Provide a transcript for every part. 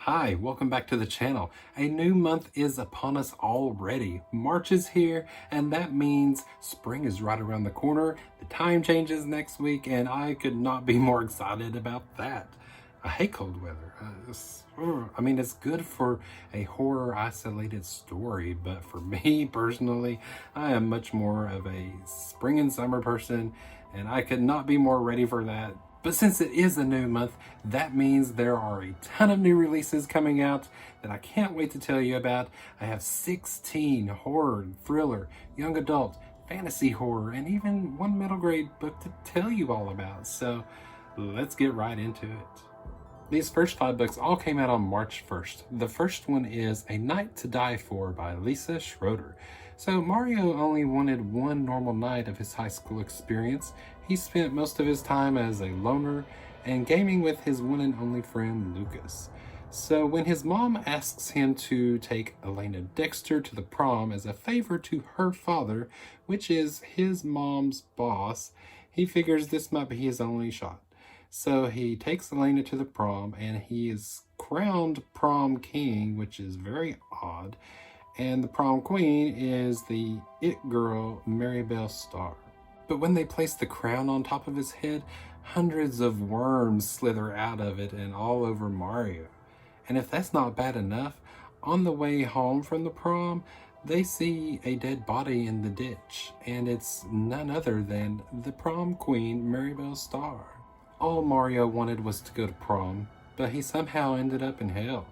Hi, welcome back to the channel. A new month is upon us already. March is here, and that means spring is right around the corner. The time changes next week, and I could not be more excited about that. I hate cold weather. It's good for a horror isolated story, but for me personally, I am much more of a spring and summer person, and I could not be more ready for that. But since it is a new month, that means there are a ton of new releases coming out that I can't wait to tell you about. I have 16 horror, thriller, young adult, fantasy horror, and even one middle grade book to tell you all about. So let's get right into it. These first 5 books all came out on March 1st. The first one is A Night to Die For by Schroeder. So Mario only wanted one normal night of his high school experience. He spent most of his time as a loner and gaming with his one and only friend Lucas. So when his mom asks him to take Elena Dexter to the prom as a favor to her father, which is his mom's boss, he figures this might be his only shot. So he takes Elena to the prom, and he is crowned prom king, which is very odd. And the prom queen is the it girl, Maribel Starr. But when they place the crown on top of his head, hundreds of worms slither out of it and all over Mario. And if that's not bad enough, on the way home from the prom, they see a dead body in the ditch, and it's none other than the prom queen, Maribel Starr. All Mario wanted was to go to prom, but he somehow ended up in hell.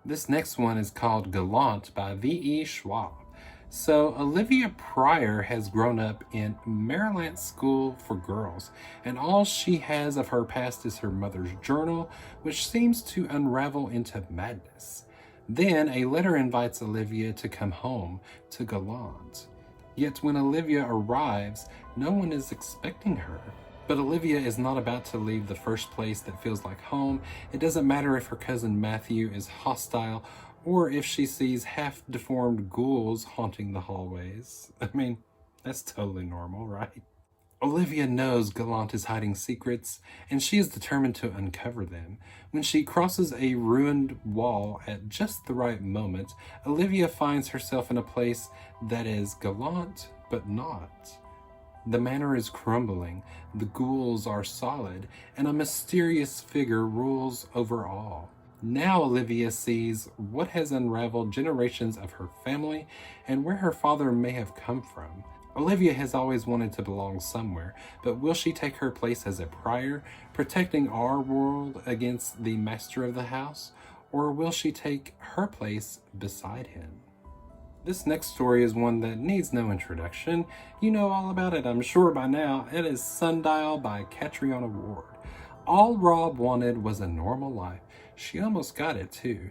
This next one is called Gallant by V.E. Schwab. So Olivia Pryor has grown up in Maryland School for Girls, and all she has of her past is her mother's journal, which seems to unravel into madness. Then a letter invites Olivia to come home to Gallant. Yet when Olivia arrives, no one is expecting her. But Olivia is not about to leave the first place that feels like home. It doesn't matter if her cousin Matthew is hostile or if she sees half-deformed ghouls haunting the hallways. That's totally normal, right? Olivia knows Gallant is hiding secrets, and she is determined to uncover them. When she crosses a ruined wall at just the right moment, Olivia finds herself in a place that is Gallant, but not. The manor is crumbling, the ghouls are solid, and a mysterious figure rules over all. Now Olivia sees what has unraveled generations of her family and where her father may have come from. Olivia has always wanted to belong somewhere, but will she take her place as a prior, protecting our world against the master of the house, or will she take her place beside him? This next story is one that needs no introduction. You know all about it, I'm sure by now. It is Sundial by Catriona Ward. All Rob wanted was a normal life. She almost got it too.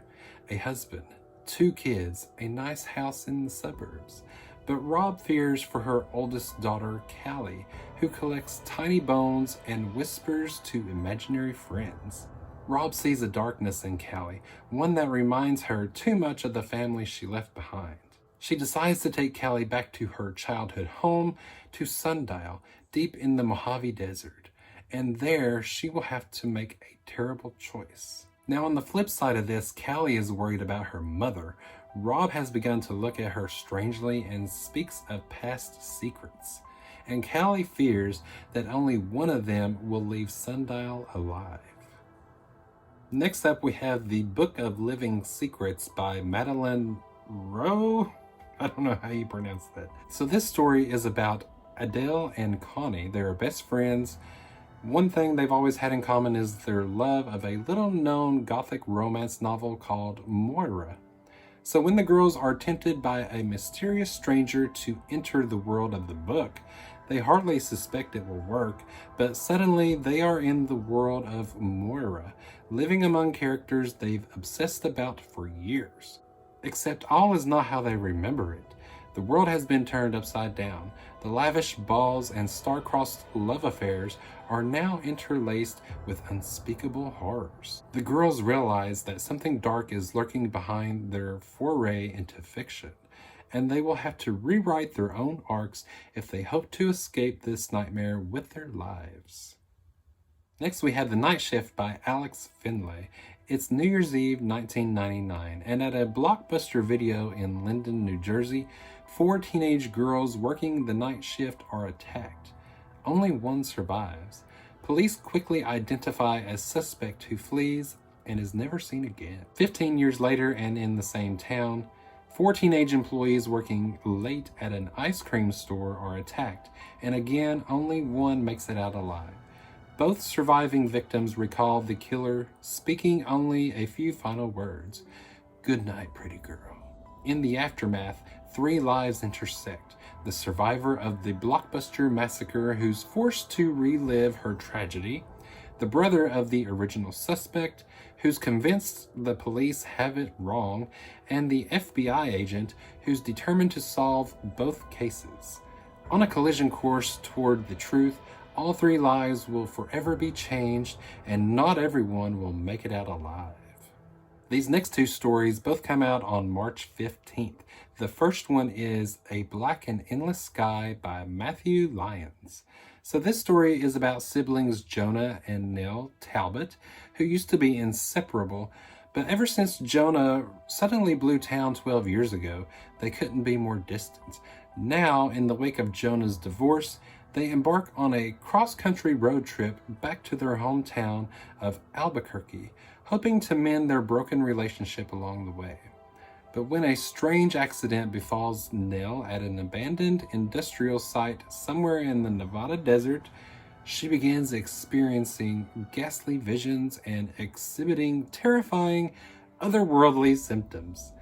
A husband, 2 kids, a nice house in the suburbs. But Rob fears for her oldest daughter, Callie, who collects tiny bones and whispers to imaginary friends. Rob sees a darkness in Callie, one that reminds her too much of the family she left behind. She decides to take Callie back to her childhood home, to Sundial, deep in the Mojave Desert, and there she will have to make a terrible choice. Now on the flip side of this, Callie is worried about her mother. Rob has begun to look at her strangely and speaks of past secrets, and Callie fears that only one of them will leave Sundial alive. Next up we have The Book of Living Secrets by Madeleine Roux. I don't know how you pronounce that. So this story is about Adele and Connie. They're best friends. One thing they've always had in common is their love of a little-known gothic romance novel called Moira. So when the girls are tempted by a mysterious stranger to enter the world of the book, they hardly suspect it will work, but suddenly they are in the world of Moira, living among characters they've obsessed about for years. Except all is not how they remember it. The world has been turned upside down. The lavish balls and star-crossed love affairs are now interlaced with unspeakable horrors. The girls realize that something dark is lurking behind their foray into fiction, and they will have to rewrite their own arcs if they hope to escape this nightmare with their lives. Next we have The Night Shift by Alex Finlay. It's New Year's Eve 1999, and at a Blockbuster Video in Linden, New Jersey, 4 teenage girls working the night shift are attacked. Only one survives. Police quickly identify a suspect who flees and is never seen again. 15 years later, and in the same town, 4 teenage employees working late at an ice cream store are attacked, and again, only one makes it out alive. Both surviving victims recall the killer speaking only a few final words. "Good night, pretty girl." In the aftermath, 3 lives intersect. The survivor of the Blockbuster massacre who's forced to relive her tragedy, the brother of the original suspect who's convinced the police have it wrong, and the FBI agent who's determined to solve both cases. On a collision course toward the truth, all 3 lives will forever be changed, and not everyone will make it out alive. These next 2 stories both come out on March 15th. The first one is A Black and Endless Sky by Matthew Lyons. So this story is about siblings Jonah and Nell Talbot, who used to be inseparable, but ever since Jonah suddenly blew town 12 years ago, they couldn't be more distant. Now, in the wake of Jonah's divorce, they embark on a cross-country road trip back to their hometown of Albuquerque, hoping to mend their broken relationship along the way. But when a strange accident befalls Nell at an abandoned industrial site somewhere in the Nevada desert, she begins experiencing ghastly visions and exhibiting terrifying, otherworldly symptoms.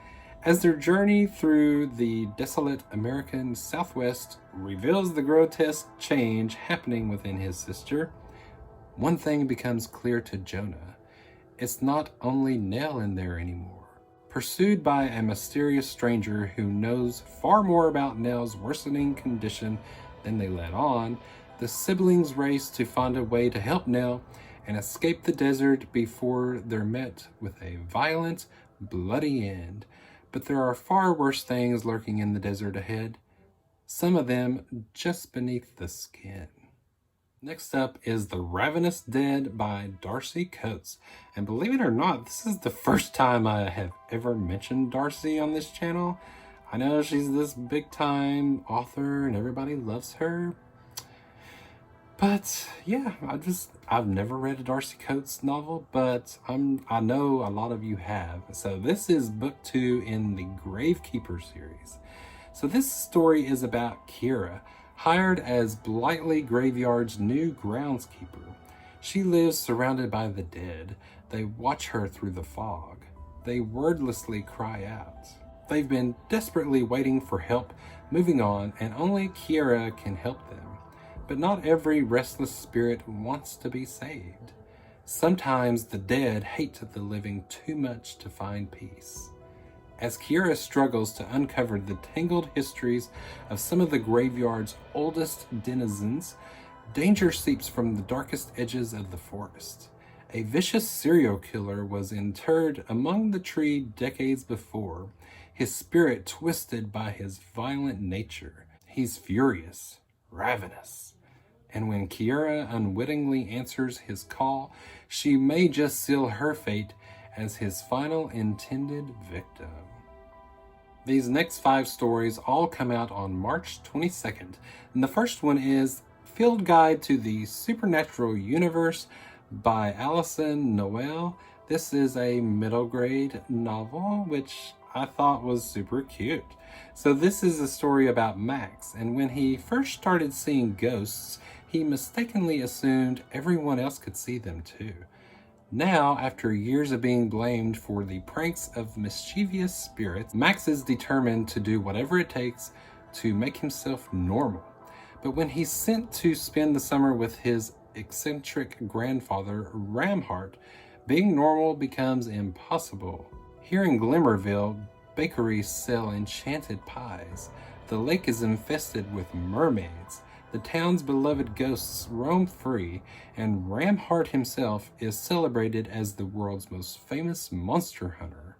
As their journey through the desolate American Southwest reveals the grotesque change happening within his sister, one thing becomes clear to Jonah. It's not only Nell in there anymore. Pursued by a mysterious stranger who knows far more about Nell's worsening condition than they let on, the siblings race to find a way to help Nell and escape the desert before they're met with a violent, bloody end. But there are far worse things lurking in the desert ahead, some of them just beneath the skin. Next up is The Ravenous Dead by Darcy Coates. And believe it or not, this is the first time I have ever mentioned Darcy on this channel. I know she's this big time author and everybody loves her. But yeah, I've never read a Darcy Coates novel, but I know a lot of you have. So this is book 2 in the Gravekeeper series. So this story is about Kira, hired as Blightly Graveyard's new groundskeeper. She lives surrounded by the dead. They watch her through the fog. They wordlessly cry out. They've been desperately waiting for help, moving on, and only Kira can help them. But not every restless spirit wants to be saved. Sometimes the dead hate the living too much to find peace. As Kira struggles to uncover the tangled histories of some of the graveyard's oldest denizens, danger seeps from the darkest edges of the forest. A vicious serial killer was interred among the tree decades before, his spirit twisted by his violent nature. He's furious, ravenous. And when Kira unwittingly answers his call, she may just seal her fate as his final intended victim. These next 5 stories all come out on March 22nd, and the first one is Field Guide to the Supernatural Universe by Alyson Noel. This is a middle grade novel, which I thought was super cute. So this is a story about Max, and when he first started seeing ghosts, he mistakenly assumed everyone else could see them too. Now, after years of being blamed for the pranks of mischievous spirits, Max is determined to do whatever it takes to make himself normal. But when he's sent to spend the summer with his eccentric grandfather, Ramhart, being normal becomes impossible. Here in Glimmerville, bakeries sell enchanted pies. The lake is infested with mermaids. The town's beloved ghosts roam free, and Ramhart himself is celebrated as the world's most famous monster hunter.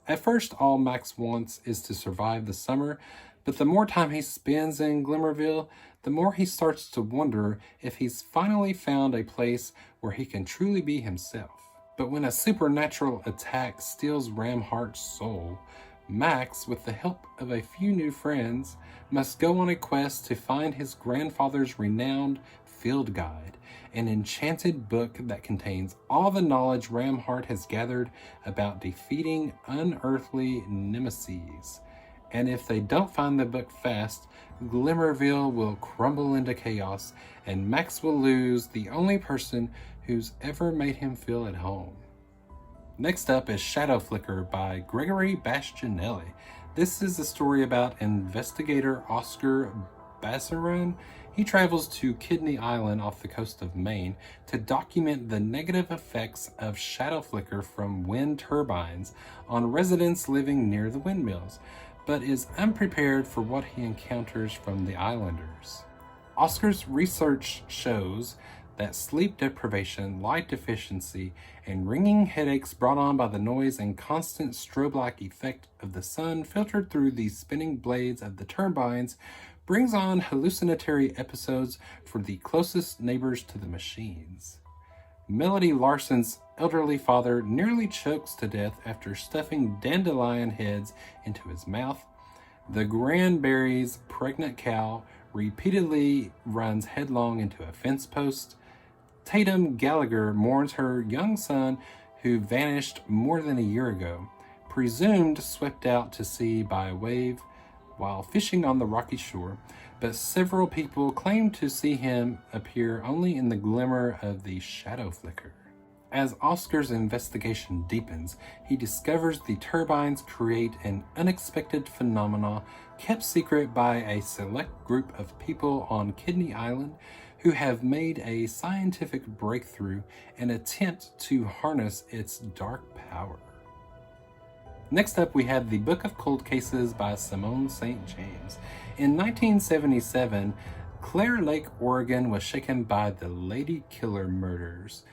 At first, all Max wants is to survive the summer, but the more time he spends in Glimmerville, the more he starts to wonder if he's finally found a place where he can truly be himself. But when a supernatural attack steals Ramhart's soul, Max, with the help of a few new friends, must go on a quest to find his grandfather's renowned field guide, an enchanted book that contains all the knowledge Ramhart has gathered about defeating unearthly nemesis. And if they don't find the book fast, Glimmerville will crumble into chaos, and Max will lose the only person who's ever made him feel at home. Next up is Shadow Flicker by Gregory Bastianelli. This is a story about investigator Oscar Bassarin. He travels to Kidney Island off the coast of Maine to document the negative effects of shadow flicker from wind turbines on residents living near the windmills, but is unprepared for what he encounters from the islanders. Oscar's research shows that sleep deprivation, light deficiency, and ringing headaches brought on by the noise and constant strobe-like effect of the sun filtered through the spinning blades of the turbines brings on hallucinatory episodes for the closest neighbors to the machines. Melody Larson's elderly father nearly chokes to death after stuffing dandelion heads into his mouth. The Granberry's pregnant cow repeatedly runs headlong into a fence post. Tatum Gallagher mourns her young son who vanished more than a year ago, presumed swept out to sea by a wave while fishing on the rocky shore, but several people claim to see him appear only in the glimmer of the shadow flicker. As Oscar's investigation deepens, he discovers the turbines create an unexpected phenomena kept secret by a select group of people on Kidney Island who have made a scientific breakthrough and attempt to harness its dark power. Next up, we have The Book of Cold Cases by Simone St. James. In 1977, Clare Lake, Oregon was shaken by the Lady Killer murders.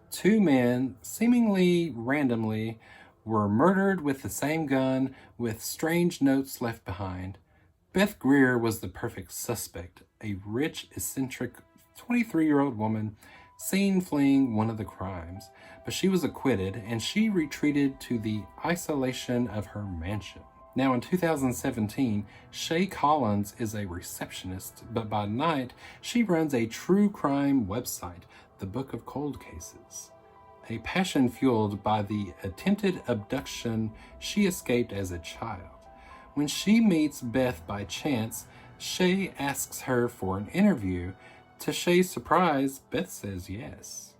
Two men, seemingly randomly, were murdered with the same gun, with strange notes left behind. Beth Greer was the perfect suspect, a rich, eccentric 23-year-old woman seen fleeing one of the crimes, but she was acquitted and she retreated to the isolation of her mansion. Now in 2017, Shay Collins is a receptionist, but by night she runs a true crime website, The Book of Cold Cases. A passion fueled by the attempted abduction she escaped as a child. When she meets Beth by chance, Shay asks her for an interview. To Shay's surprise, Beth says yes.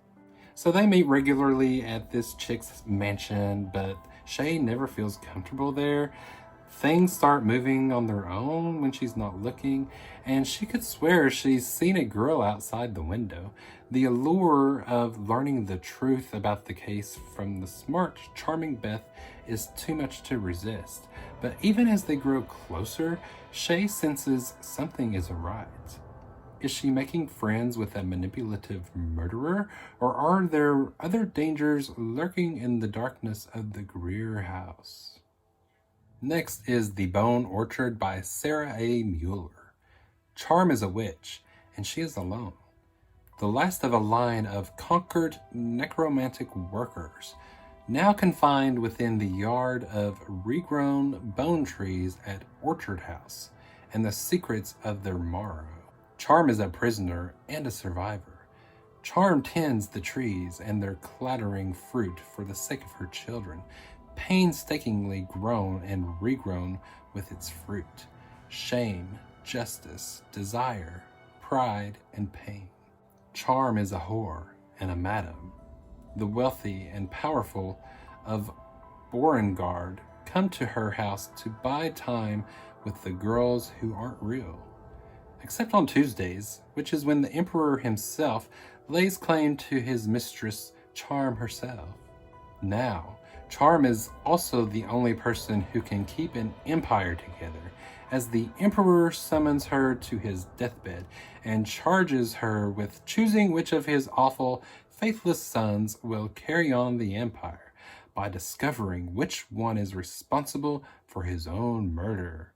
So they meet regularly at this chick's mansion, but Shay never feels comfortable there. Things start moving on their own when she's not looking, and she could swear she's seen a girl outside the window. The allure of learning the truth about the case from the smart, charming Beth is too much to resist. But even as they grow closer, Shay senses something is awry. Is she making friends with a manipulative murderer, or are there other dangers lurking in the darkness of the Greer house? Next is The Bone Orchard by Sara A. Mueller. Charm is a witch, and she is alone. The last of a line of conquered necromantic workers, now confined within the yard of regrown bone trees at Orchard House, and the secrets of their morrow. Charm is a prisoner and a survivor. Charm tends the trees and their clattering fruit for the sake of her children, painstakingly grown and regrown with its fruit. Shame, justice, desire, pride, and pain. Charm is a whore and a madam. The wealthy and powerful of Beauregard come to her house to buy time with the girls who aren't real. Except on Tuesdays, which is when the Emperor himself lays claim to his mistress, Charm herself. Now, Charm is also the only person who can keep an empire together, as the Emperor summons her to his deathbed and charges her with choosing which of his awful, faithless sons will carry on the empire, by discovering which one is responsible for his own murder.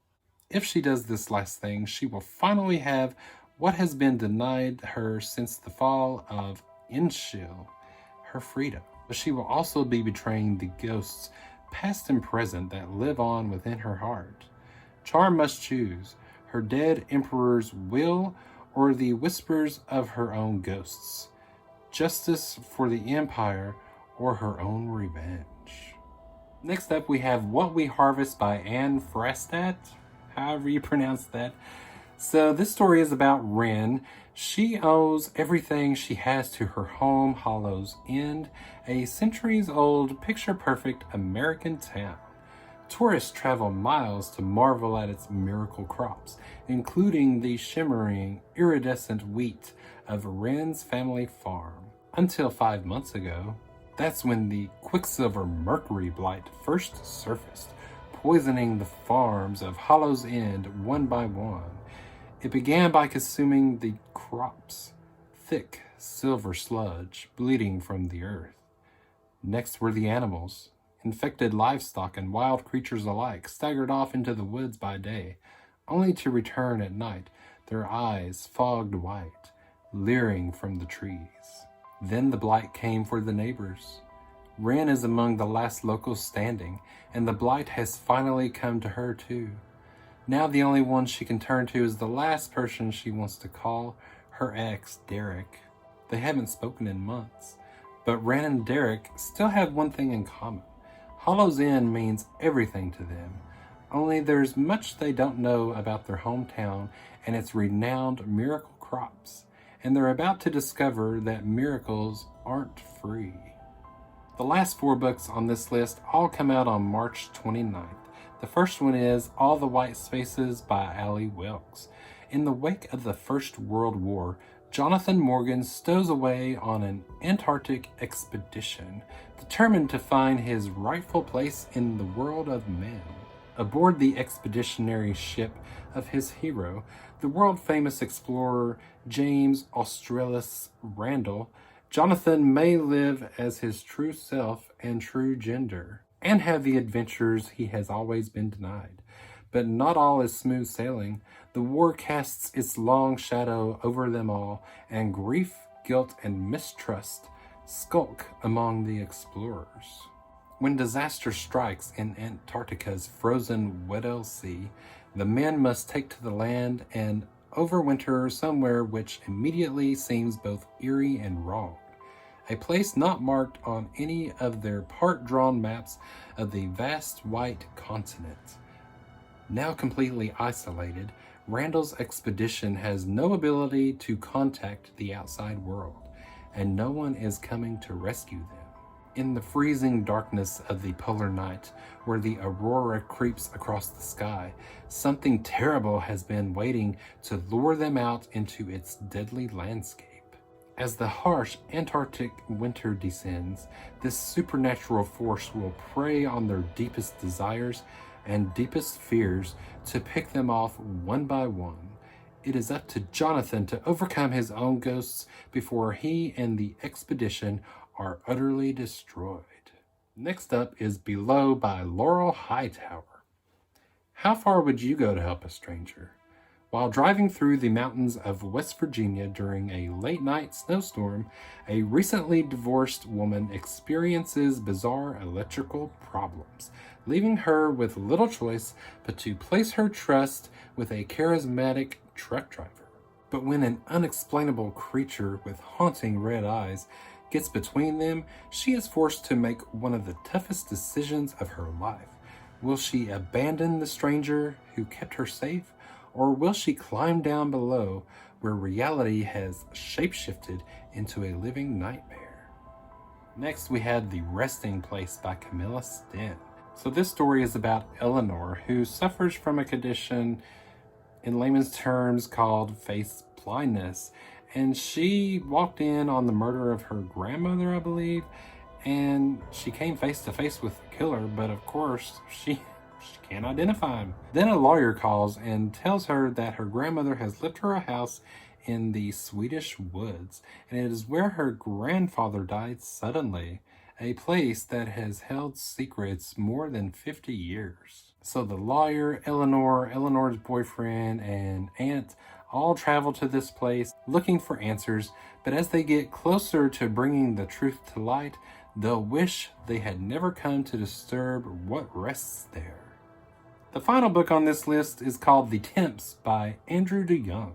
If she does this last thing, she will finally have what has been denied her since the fall of Inshil, her freedom. But she will also be betraying the ghosts, past and present, that live on within her heart. Charm must choose her dead emperor's will or the whispers of her own ghosts. Justice for the empire or her own revenge. Next up, we have What We Harvest by Anne Fraistat, however you pronounce that. So this story is about Wren. She owes everything she has to her home, Hollow's End, a centuries-old, picture-perfect American town. Tourists travel miles to marvel at its miracle crops, including the shimmering, iridescent wheat of Wren's family farm. Until 5 months ago, that's when the Quicksilver Mercury blight first surfaced, poisoning the farms of Hollow's End one by one. It began by consuming the crops, thick silver sludge bleeding from the earth. Next were the animals. Infected livestock and wild creatures alike staggered off into the woods by day, only to return at night, their eyes fogged white, leering from the trees. Then the blight came for the neighbors. Wren is among the last locals standing, and the blight has finally come to her too. Now the only one she can turn to is the last person she wants to call, her ex, Derek. They haven't spoken in months, but Wren and Derek still have one thing in common. Hollow's End means everything to them, only there's much they don't know about their hometown and its renowned miracle crops, and they're about to discover that miracles aren't free. The last 4 books on this list all come out on March 29th. The first one is All the White Spaces by Wilkes. In the wake of the First World War, Jonathan Morgan stows away on an Antarctic expedition, determined to find his rightful place in the world of men. Aboard the expeditionary ship of his hero, the world-famous explorer James Australis Randall, Jonathan may live as his true self and true gender, and have the adventures he has always been denied. But not all is smooth sailing. The war casts its long shadow over them all, and grief, guilt, and mistrust skulk among the explorers. When disaster strikes in Antarctica's frozen Weddell Sea, the men must take to the land and overwinter somewhere which immediately seems both eerie and wrong. A place not marked on any of their part-drawn maps of the vast white continent. Now completely isolated, Randall's expedition has no ability to contact the outside world, and no one is coming to rescue them. In the freezing darkness of the polar night, where the aurora creeps across the sky, something terrible has been waiting to lure them out into its deadly landscape. As the harsh Antarctic winter descends, this supernatural force will prey on their deepest desires and deepest fears to pick them off one by one. It is up to Jonathan to overcome his own ghosts before he and the expedition are utterly destroyed. Next up is Below by Laurel Hightower. How far would you go to help a stranger? While driving through the mountains of West Virginia during a late-night snowstorm, a recently divorced woman experiences bizarre electrical problems, leaving her with little choice but to place her trust with a charismatic truck driver. But when an unexplainable creature with haunting red eyes gets between them, she is forced to make one of the toughest decisions of her life. Will she abandon the stranger who kept her safe? Or will she climb down below where reality has shapeshifted into a living nightmare? Next, we had The Resting Place by Camilla Sten. So this story is about Eleanor, who suffers from a condition in layman's terms called face blindness. And she walked in on the murder of her grandmother, I believe, and she came face to face with the killer, but of course she can't identify him. Then a lawyer calls and tells her that her grandmother has left her a house in the Swedish woods, and it is where her grandfather died suddenly, a place that has held secrets more than 50 years. So the lawyer, Eleanor's boyfriend, and aunt all travel to this place looking for answers, but as they get closer to bringing the truth to light, they'll wish they had never come to disturb what rests there. The final book on this list is called The Temps by Andrew DeYoung.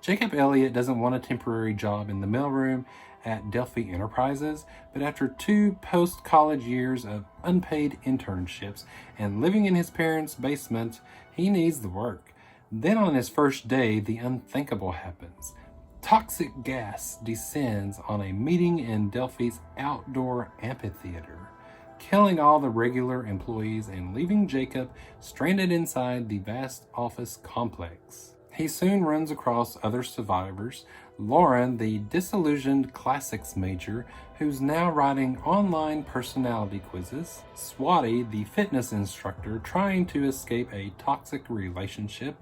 Jacob Elliott doesn't want a temporary job in the mailroom at Delphi Enterprises, but after 2 post-college years of unpaid internships and living in his parents' basement, he needs the work. Then on his first day, the unthinkable happens. Toxic gas descends on a meeting in Delphi's outdoor amphitheater, killing all the regular employees and leaving Jacob stranded inside the vast office complex. He soon runs across other survivors, Lauren, the disillusioned classics major who's now writing online personality quizzes, Swati, the fitness instructor trying to escape a toxic relationship,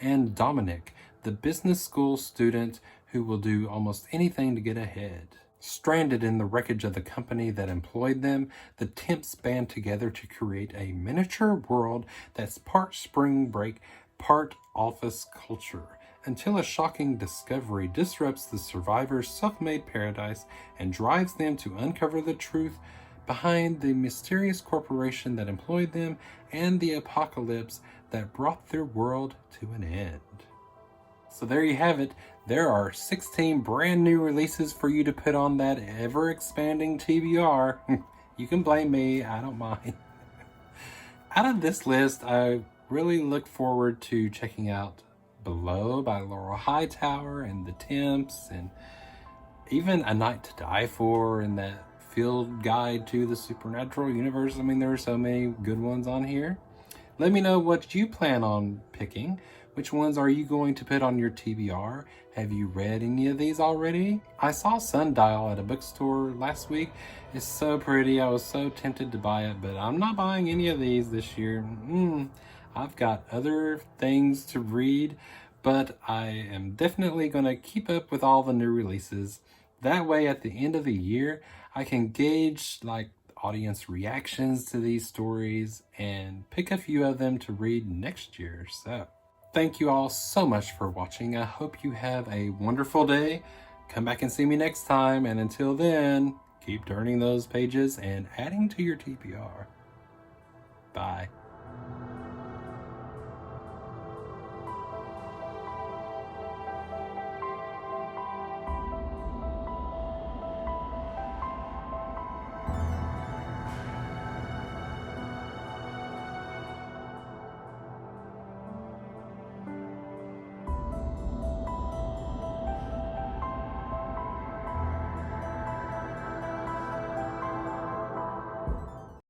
and Dominic, the business school student who will do almost anything to get ahead. Stranded in the wreckage of the company that employed them, the Temps band together to create a miniature world that's part spring break, part office culture, until a shocking discovery disrupts the survivors' self-made paradise and drives them to uncover the truth behind the mysterious corporation that employed them and the apocalypse that brought their world to an end. So there you have it. There are 16 brand new releases for you to put on that ever-expanding TBR. You can blame me, I don't mind. Out of this list, I really look forward to checking out Below by Laurel Hightower and The Temps, and even A Night to Die For and that field guide to the supernatural universe. I mean, there are so many good ones on here. Let me know what you plan on picking. Which ones are you going to put on your TBR? Have you read any of these already? I saw Sundial at a bookstore last week. It's so pretty. I was so tempted to buy it, but I'm not buying any of these this year. I've got other things to read, but I am definitely going to keep up with all the new releases. That way, at the end of the year, I can gauge audience reactions to these stories and pick a few of them to read next year. So thank you all so much for watching. I hope you have a wonderful day. Come back and see me next time. And until then, keep turning those pages and adding to your TBR. Bye.